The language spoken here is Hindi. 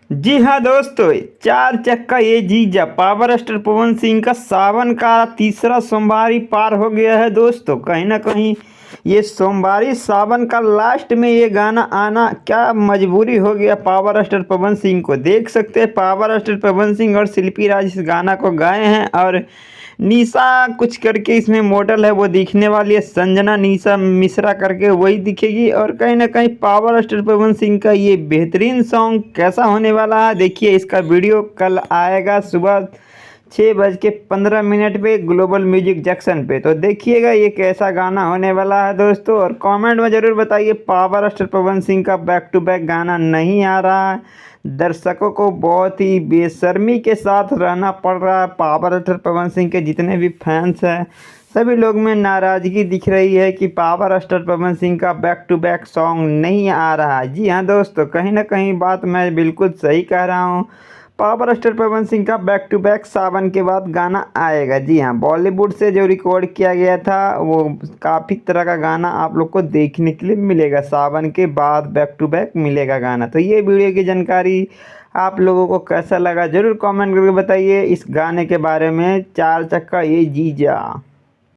जी हाँ दोस्तों, चार चक्का ये जीजा पावर स्टार पवन सिंह का सावन का तीसरा सोमवारी पार हो गया है। दोस्तों कहीं ना कहीं ये सोमवारी सावन का लास्ट में ये गाना आना क्या मजबूरी हो गया पावर स्टार पवन सिंह को। देख सकते हैं पावर स्टार पवन सिंह और शिल्पी राज इस गाना को गाए हैं और निशा कुछ करके इसमें मॉडल है वो दिखने वाली है, संजना निशा मिश्रा करके वही दिखेगी। और कहीं ना कहीं पावर स्टार पवन सिंह का ये बेहतरीन सॉन्ग कैसा होने वाला है देखिए। इसका वीडियो कल आएगा सुबह 6:15 पे ग्लोबल म्यूजिक जंक्शन पे, तो देखिएगा ये कैसा गाना होने वाला है दोस्तों। और कमेंट में ज़रूर बताइए पावर स्टार पवन सिंह का बैक टू बैक गाना नहीं आ रहा है। दर्शकों को बहुत ही बेशर्मी के साथ रहना पड़ रहा है। पावर स्टार पवन सिंह के जितने भी फैंस हैं सभी लोग में नाराज़गी दिख रही है कि पावर स्टार पवन सिंह का बैक टू बैक सॉन्ग नहीं आ रहा है। जी हाँ दोस्तों, कहीं ना कहीं बात मैं बिल्कुल सही कह रहा हूँ। पावर स्टार पवन सिंह का बैक टू बैक सावन के बाद गाना आएगा। जी हाँ, बॉलीवुड से जो रिकॉर्ड किया गया था वो काफ़ी तरह का गाना आप लोग को देखने के लिए मिलेगा। सावन के बाद बैक टू बैक मिलेगा गाना। तो ये वीडियो की जानकारी आप लोगों को कैसा लगा ज़रूर कमेंट करके बताइए इस गाने के बारे में, चार चक्का ये जीजा।